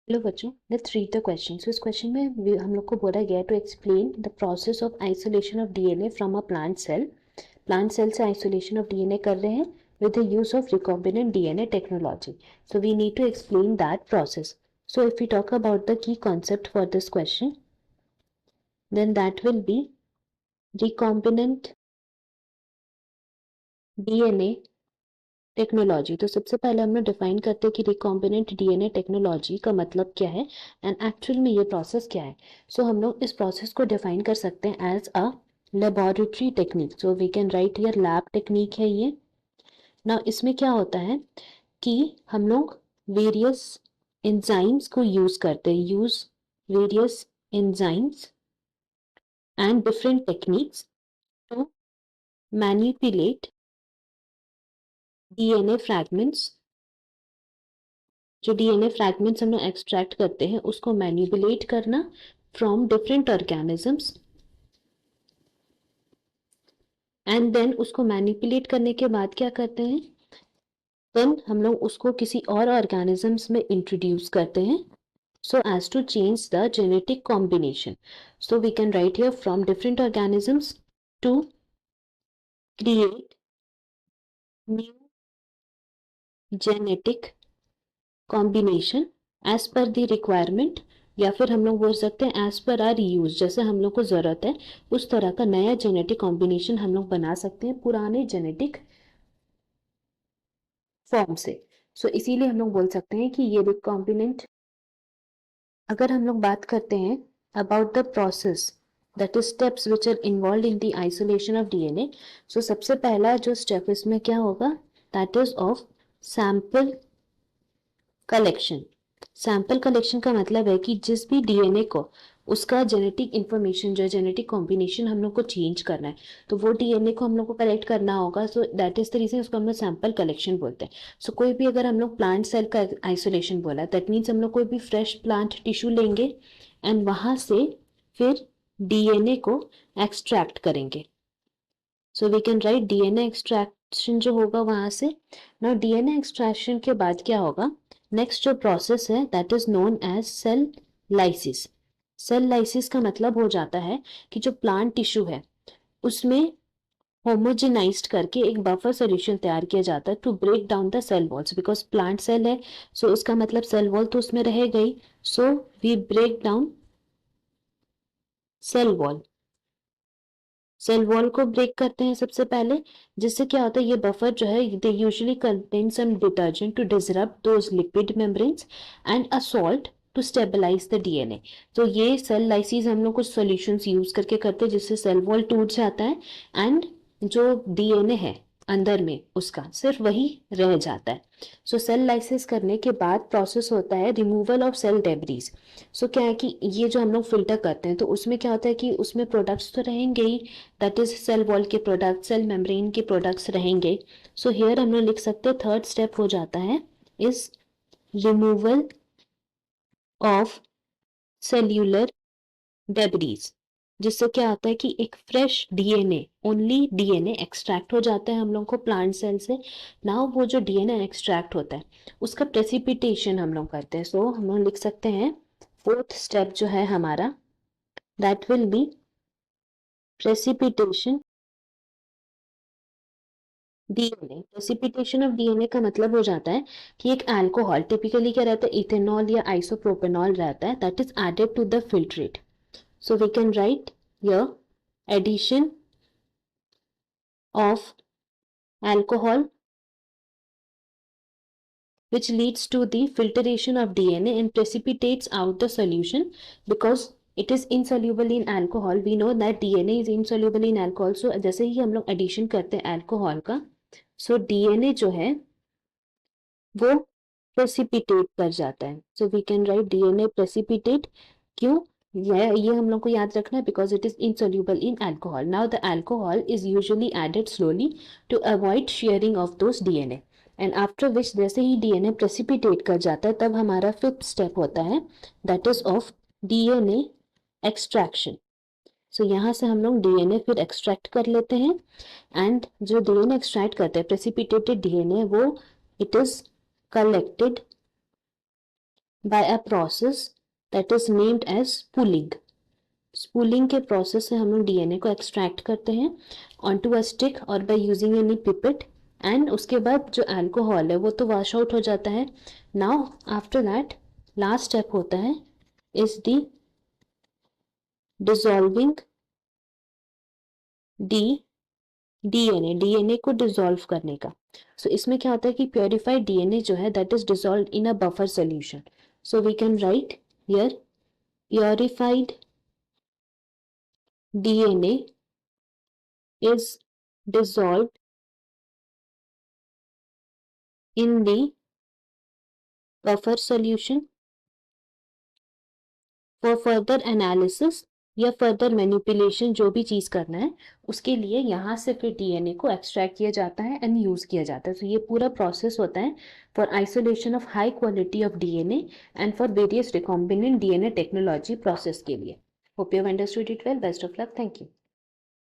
Hello बच्चों, let's read the question. So इस question में हम लोग को बोला गया to explain the process of isolation of DNA from a plant cell. Plant cell से आइसोलेशन ऑफ डीएनए कर रहे हैं with the use of recombinant DNA technology. So we need to explain that process. So if we talk about the key concept for this question, then that will be recombinant DNA technology. तो सबसे पहले हम लोग define करते हैं कि recombinant DNA technology का मतलब क्या है एंड एक्चुअल में ये प्रोसेस क्या है। सो हम लोग इस प्रोसेस को डिफाइन कर सकते हैं as a laboratory technique. So we can write here lab technique है ये ना। इसमें क्या होता है कि हम लोग वेरियस एंजाइम्स को यूज करते हैं, use various enzymes and different techniques to manipulate DNA fragments. जो डीएनए फ्रैगमेंट्स हम लोग एक्सट्रैक्ट करते हैं उसको मैनिपुलेट करना from different organisms, and then उसको मैनिपुलेट करने के बाद क्या करते हैं, देन हम लोग उसको किसी और ऑर्गेनिजम्स में इंट्रोड्यूस करते हैं so as to change the genetic combination. So we can write here from different organisms to create new genetic combination as per the requirement, या फिर हम लोग बोल सकते हैं एज पर आर यूज, जैसे हम लोग को जरूरत है उस तरह का नया जेनेटिक कॉम्बिनेशन हम लोग बना सकते हैं पुराने जेनेटिक फॉर्म से। सो इसीलिए हम लोग बोल सकते हैं कि ये रिकॉम्बिनेंट। अगर हम लोग बात करते हैं about the process that is steps which are involve in the isolation of DNA. So सबसे पहला जो स्टेप इसमें क्या होगा, that is of sample collection. Sample collection का मतलब है कि जिस भी डीएनए को उसका जेनेटिक इंफॉर्मेशन जो है, जेनेटिक कॉम्बिनेशन हम लोग को चेंज करना है, तो वो डीएनए को हम लोग को कलेक्ट करना होगा। So that is the reason उसको हम लोग सैंपल कलेक्शन बोलते हैं। सो कोई भी अगर हम लोग प्लांट सेल का आइसोलेशन बोला, दैट मीन्स हम लोग कोई भी फ्रेश प्लांट टिश्यू लेंगे एंड वहां से फिर डीएनए को एक्सट्रैक्ट करेंगे। So we can write DNA extraction जो होगा वहां से ना। डीएनए एक्सट्रैक्शन के बाद क्या होगा, नेक्स्ट जो प्रोसेस है that is known as cell lysis. Cell lysis का मतलब हो जाता है कि जो प्लांट टिश्यू है उसमें होमोजेनाइज्ड करके एक बफर सॉल्यूशन तैयार किया जाता है to break down the cell walls, because plant cell है सो उसका मतलब सेल वॉल तो उसमें रह गई। So we break down cell wall. Cell wall को ब्रेक करते हैं सबसे पहले, जिससे क्या होता है ये बफर जो है they usually contain some detergent to disrupt those lipid membranes and a salt to stabilise the DNA. तो ये सेल लाइसिस हम लोग कुछ सॉल्यूशंस यूज करके करते हैं जिससे सेल वॉल टूट जाता है एंड जो डीएनए है अंदर में उसका सिर्फ वही रह जाता है। सो सेल लाइसिस करने के बाद प्रोसेस होता है रिमूवल ऑफ सेल डेब्रीज। सो क्या है कि ये जो हम लोग फिल्टर करते हैं तो उसमें क्या होता है कि उसमें प्रोडक्ट्स तो रहेंगे ही, दैट इज सेल वॉल के प्रोडक्ट, सेल मेम्ब्रेन के प्रोडक्ट्स रहेंगे। सो हियर हम लोग लिख सकते हैं थर्ड स्टेप हो जाता है is removal of cellular debris, जिससे क्या होता है कि एक fresh DNA, only DNA extract हो जाता है हम लोग को प्लांट सेल से। नाउ वो जो डीएनए एक्सट्रैक्ट होता है उसका प्रेसिपिटेशन हम लोग करते हैं। सो हम लोग लिख सकते हैं फोर्थ स्टेप जो है हमारा that will be precipitation DNA. Precipitation of DNA का मतलब हो जाता है कि एक अल्कोहल, टिपिकली क्या रहता है इथेनॉल या आइसोप्रोपेनॉल रहता है, that is added to the filtrate. So we can write here addition of alcohol which leads to the filtration of DNA and precipitates out the solution because it is insoluble in alcohol. We know that DNA is insoluble in alcohol. So जैसे ही हम लोग addition करते हैं alcohol का, so DNA जो है वो precipitate कर जाता है। So we can write DNA precipitate. क्यों, ये हम लोग को याद रखना है because it is insoluble in alcohol. Now the alcohol is usually added slowly to avoid shearing of those DNA and after which जैसे ही डीएनए प्रेसिपिटेट कर जाता है तब हमारा फिफ्थ स्टेप होता है that is of DNA extraction. So यहाँ से हम लोग डीएनए फिर एक्सट्रैक्ट कर लेते हैं एंड जो डीएनए एक्सट्रैक्ट करते हैं प्रेसिपिटेटेड डीएनए वो it is collected by a process that is named as spooling. Spooling के प्रोसेस से हम लोग डीएनए को एक्सट्रैक्ट करते हैं ऑनटू अ स्टिक और by using any pipette, and उसके बाद जो अल्कोहल है वो तो वॉश आउट हो जाता है. Now after that last step होता है इज द डिसॉल्विंग डीएनए को डिसॉल्व करने का. सो इसमें क्या होता है कि प्योरीफाइड डीएनए जो है that is dissolve in a buffer solution. So we can write here purified DNA is dissolved in the buffer solution for further analysis या further manipulation, जो भी चीज करना है उसके लिए यहाँ से फिर डीएनए को एक्सट्रैक्ट किया जाता है एंड यूज किया जाता है. तो ये पूरा प्रोसेस होता है for isolation of high quality of DNA and for various recombinant DNA technology process के लिए. Hope you have understood it well. Best of luck. Thank you.